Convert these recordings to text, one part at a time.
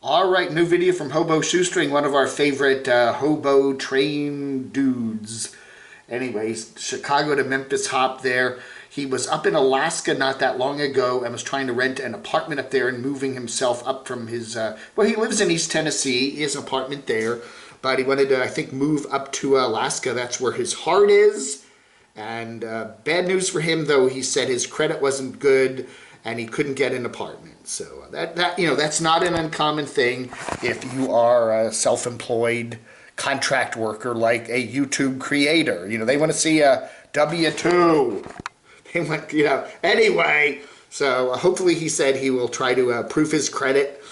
All right, new video from Hobo Shoestring, one of our favorite hobo train dudes. Anyways, Chicago to Memphis hop there. He was up in Alaska not that long ago and was trying to rent an apartment up there and moving himself up from his, well, he lives in East Tennessee. He has an apartment there, but he wanted to, I think, move up to Alaska. That's where his heart is. And bad news for him, though. He said his credit wasn't good and he couldn't get an apartment. So that's not an uncommon thing if you are a self-employed contract worker like a YouTube creator. They want to see a W-2. They want, anyway. So hopefully he said he will try to prove his credit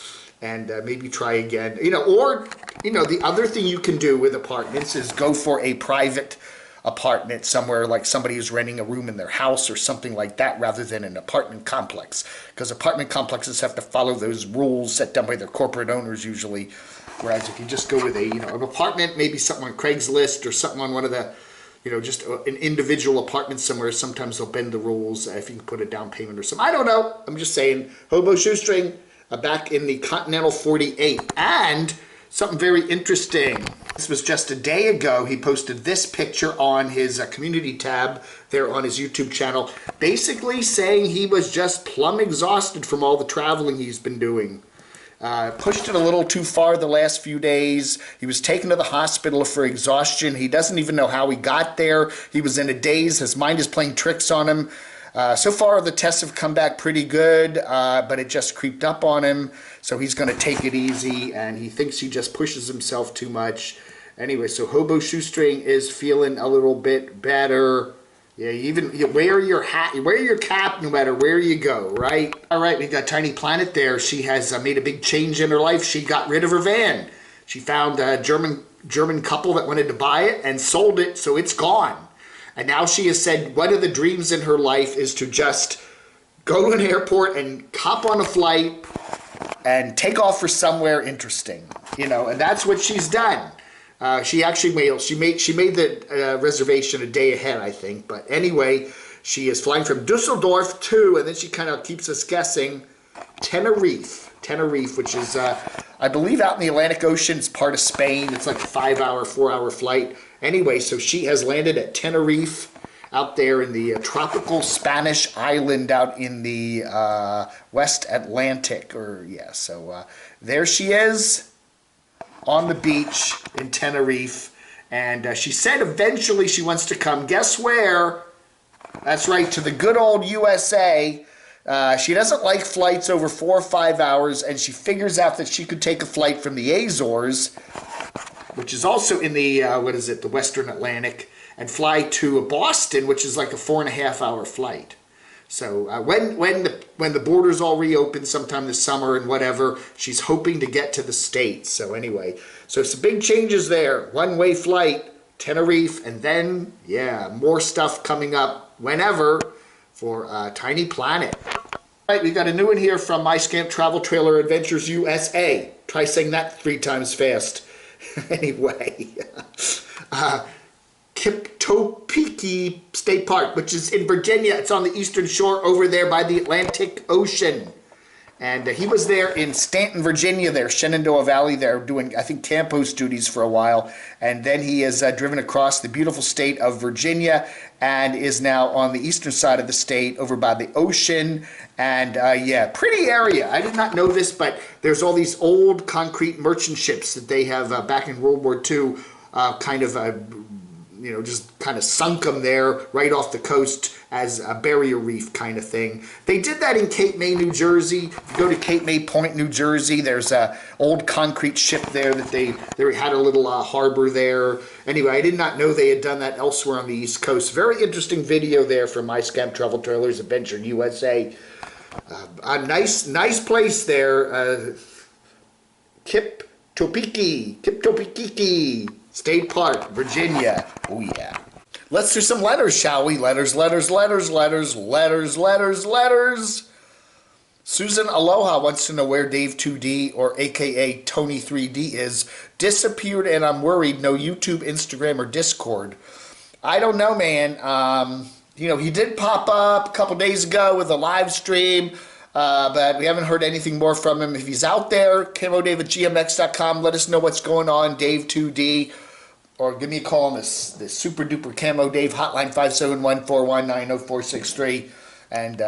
and maybe try again. Or the other thing you can do with apartments is go for a private apartment somewhere, like somebody who's renting a room in their house or something like that, rather than an apartment complex, because apartment complexes have to follow those rules set down by their corporate owners usually, whereas if you just go with an apartment, maybe something on Craigslist or something on one of the just an individual apartment somewhere, sometimes they'll bend the rules if you can put a down payment or something. I don't know, I'm just saying. Hobo Shoestring back in the Continental 48. And something very interesting. This was just a day ago. He posted this picture on his community tab there on his YouTube channel, basically saying he was just plumb exhausted from all the traveling he's been doing. Pushed it a little too far the last few days. He was taken to the hospital for exhaustion. He doesn't even know how he got there. He was in a daze. His mind is playing tricks on him. So far, the tests have come back pretty good, but it just creeped up on him. So he's going to take it easy, and he thinks he just pushes himself too much. Anyway, so Hobo Shoestring is feeling a little bit better. Yeah, you wear your hat, you wear your cap no matter where you go, right? All right, we got Tiny Planet there. She has made a big change in her life. She got rid of her van. She found a German couple that wanted to buy it and sold it, so it's gone. And now she has said one of the dreams in her life is to just go to an airport and hop on a flight and take off for somewhere interesting, and that's what she's done. She actually made the reservation a day ahead, I think. But anyway, she is flying from Dusseldorf to, and then she kind of keeps us guessing, Tenerife, which is, I believe, out in the Atlantic Ocean. It's part of Spain. It's like a 5-hour, 4-hour flight. Anyway, so she has landed at Tenerife, out there in the tropical Spanish island out in the West Atlantic. So there she is on the beach in Tenerife. And she said eventually she wants to come. Guess where? That's right, to the good old USA. She doesn't like flights over 4 or 5 hours, and she figures out that she could take a flight from the Azores, which is also in the, the Western Atlantic, and fly to Boston, which is like a 4.5-hour flight. So when the borders all reopen sometime this summer and whatever, she's hoping to get to the States. So anyway, so some big changes there. One-way flight, Tenerife, and then, more stuff coming up whenever for Tiny Planet. All right, we got a new one here from My Scamp Travel Trailer Adventures USA. Try saying that 3 times fast. Anyway, Topeka State Park, which is in Virginia. It's on the eastern shore over there by the Atlantic Ocean. And he was there in Stanton, Virginia there, Shenandoah Valley there, doing, I think, camp host duties for a while. And then he has driven across the beautiful state of Virginia and is now on the eastern side of the state over by the ocean. And pretty area. I did not know this, but there's all these old concrete merchant ships that they have back in World War II, just kind of sunk them there right off the coast as a barrier reef kind of thing. They did that in Cape May, New Jersey. If you go to Cape May Point, New Jersey, there's a old concrete ship there that they had a little harbor there. Anyway, I did not know they had done that elsewhere on the East Coast. Very interesting video there from My Scamp Travel Trailers Adventure USA. A nice place there. Topeka State Park, Virginia. Oh yeah. Let's do some letters, shall we? Letters. Susan Aloha wants to know where Dave 2D, or AKA Tony 3D, is. Disappeared, and I'm worried. No YouTube, Instagram, or Discord. I don't know, man. He did pop up a couple days ago with a live stream. But we haven't heard anything more from him. If he's out there, camodave@gmx.com. Let us know what's going on, Dave2D. Or give me a call on this super duper Camo Dave hotline, 571-419-0463. And,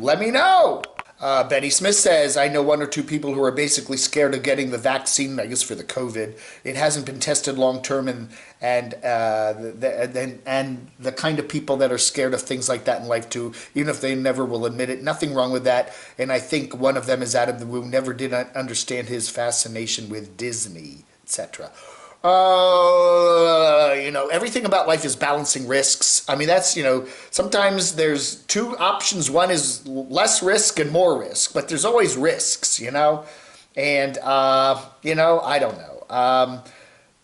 let me know. Betty Smith says, I know one or two people who are basically scared of getting the vaccine, I guess for the COVID. It hasn't been tested long term, and the kind of people that are scared of things like that in life too, even if they never will admit it. Nothing wrong with that. And I think one of them is Adam the Woo, never did understand his fascination with Disney, etc. Everything about life is balancing risks. I mean, that's, sometimes there's two options. One is less risk and more risk, but there's always risks, and, I don't know.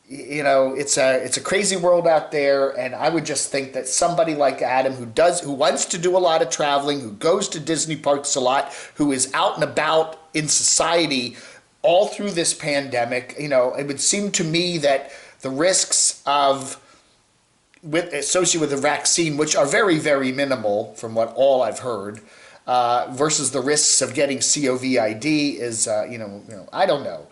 It's a crazy world out there, and I would just think that somebody like Adam who wants to do a lot of traveling, who goes to Disney parks a lot, who is out and about in society all through this pandemic, it would seem to me that the risks associated with the vaccine, which are very, very minimal from all I've heard, versus the risks of getting COVID is, I don't know,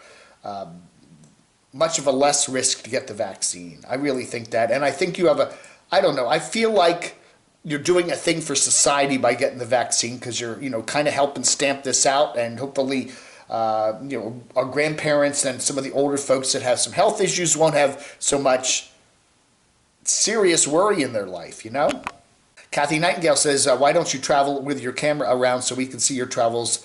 much of a less risk to get the vaccine. I really think that. And I think you have I feel like you're doing a thing for society by getting the vaccine because you're, kind of helping stamp this out, and hopefully our grandparents and some of the older folks that have some health issues won't have so much serious worry in their life, Kathy Nightingale says, why don't you travel with your camera around so we can see your travels?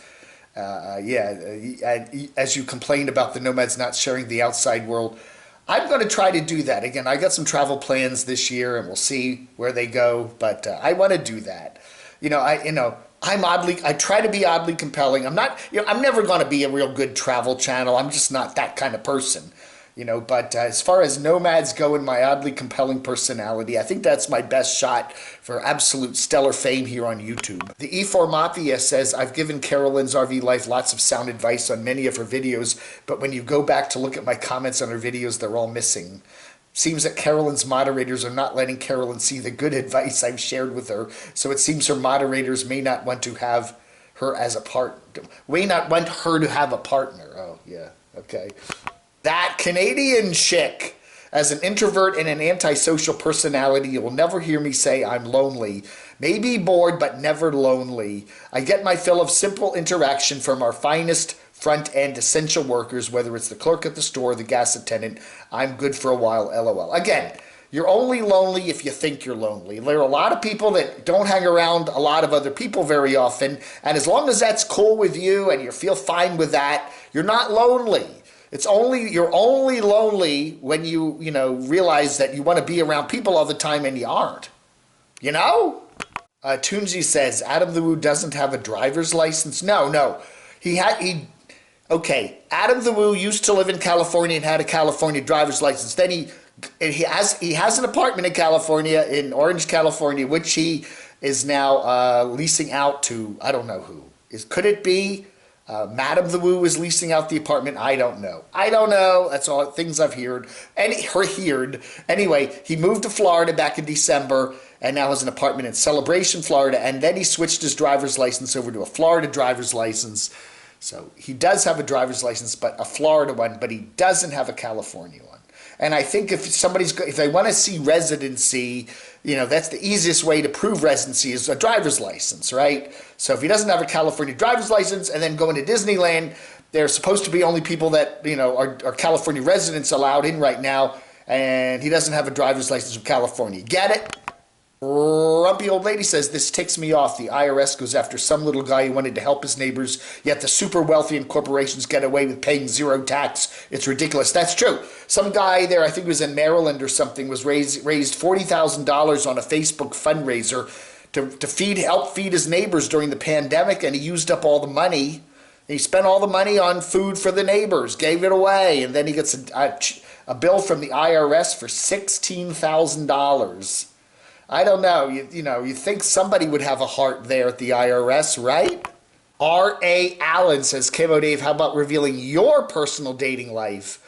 As you complained about the Nomads not sharing the outside world. I'm going to try to do that. Again, I got some travel plans this year, and we'll see where they go, but I want to do that. I try to be oddly compelling. I'm not, I'm never going to be a real good travel channel. I'm just not that kind of person, but as far as Nomads go in my oddly compelling personality, I think that's my best shot for absolute stellar fame here on YouTube. The E4 Mafia says, I've given Carolyn's RV Life lots of sound advice on many of her videos, but when you go back to look at my comments on her videos, they're all missing. Seems that Carolyn's moderators are not letting Carolyn see the good advice I've shared with her, so it seems her moderators may not want to have her as a partner. May not want her to have a partner. Oh, yeah, okay. That Canadian chick. As an introvert and an antisocial personality, you will never hear me say I'm lonely. Maybe bored, but never lonely. I get my fill of simple interaction from our finest front-end essential workers, whether it's the clerk at the store, the gas attendant. I'm good for a while, LOL. Again, you're only lonely if you think you're lonely. There are a lot of people that don't hang around a lot of other people very often, and as long as that's cool with you and you feel fine with that, you're not lonely. You're only lonely when you realize that you want to be around people all the time and you aren't. Toonsy says, Adam the Woo doesn't have a driver's license. No. Okay, Adam the Woo used to live in California and had a California driver's license. Then he has an apartment in California, in Orange, California, which he is now leasing out to, I don't know who. Could it be Madam the Woo is leasing out the apartment? I don't know. That's all things I've heard. Anyway, he moved to Florida back in December and now has an apartment in Celebration, Florida. And then he switched his driver's license over to a Florida driver's license. So he does have a driver's license, but a Florida one, but he doesn't have a California one. And I think if they want to see residency, that's the easiest way to prove residency is a driver's license, right? So if he doesn't have a California driver's license and then going to Disneyland, there's supposed to be only people that, are California residents allowed in right now, and he doesn't have a driver's license from California. Get it? Grumpy old lady says, this ticks me off. The IRS goes after some little guy who wanted to help his neighbors, yet the super wealthy and corporations get away with paying zero tax. It's ridiculous. That's true. Some guy there, I think it was in Maryland or something, was raised $40,000 on a Facebook fundraiser to help feed his neighbors during the pandemic, and he used up all the money. He spent all the money on food for the neighbors, gave it away, and then he gets a bill from the IRS for $16,000. I don't know. You think somebody would have a heart there at the IRS, right? R.A. Allen says, Camo Dave, how about revealing your personal dating life?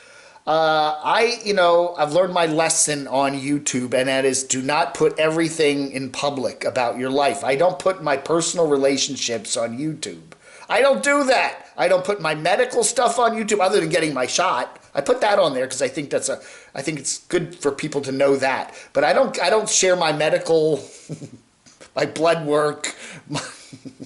I've learned my lesson on YouTube, and that is do not put everything in public about your life. I don't put my personal relationships on YouTube. I don't do that. I don't put my medical stuff on YouTube other than getting my shot. I put that on there because I think I think it's good for people to know that. But I don't share my medical, my blood work,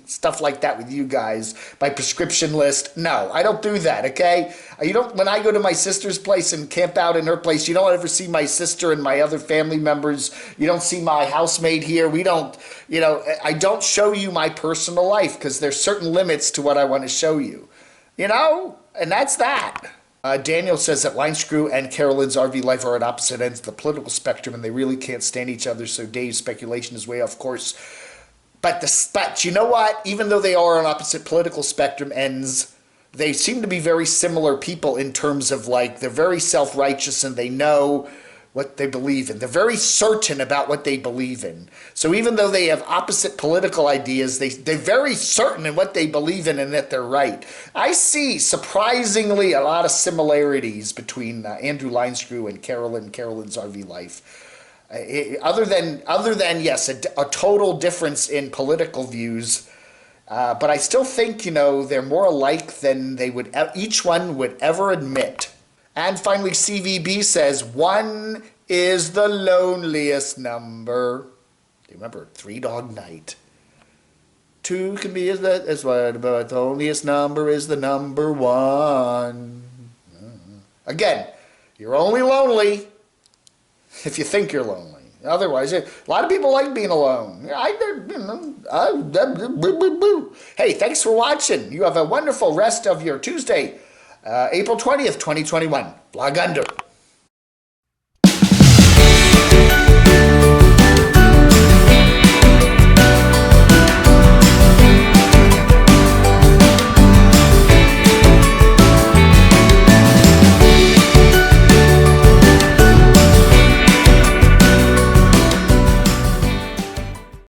stuff like that with you guys, my prescription list. No, I don't do that, okay? You don't, when I go to my sister's place and camp out in her place, you don't ever see my sister and my other family members. You don't see my housemaid here. We don't, I don't show you my personal life because there's certain limits to what I want to show you, and that's that. Daniel says that Line Screw and Carolyn's RV life are at opposite ends of the political spectrum and they really can't stand each other, so Dave's speculation is way off course. But you know what? Even though they are on opposite political spectrum ends, they seem to be very similar people in terms of they're very self-righteous and they know what they believe in. They're very certain about what they believe in. So even though they have opposite political ideas, they're very certain in what they believe in and that they're right. I see, surprisingly, a lot of similarities between Andrew Linescrew and Carolyn's RV life. Other than yes, a total difference in political views, but I still think they're more alike than each one would ever admit. And finally, CVB says 1 is the loneliest number. Remember, 3 Dog Night. 2 can be as what, but the loneliest number is the number 1. Again, you're only lonely if you think you're lonely. Otherwise, a lot of people like being alone. Hey, thanks for watching. You have a wonderful rest of your Tuesday, April 20th, 2021. Blog under.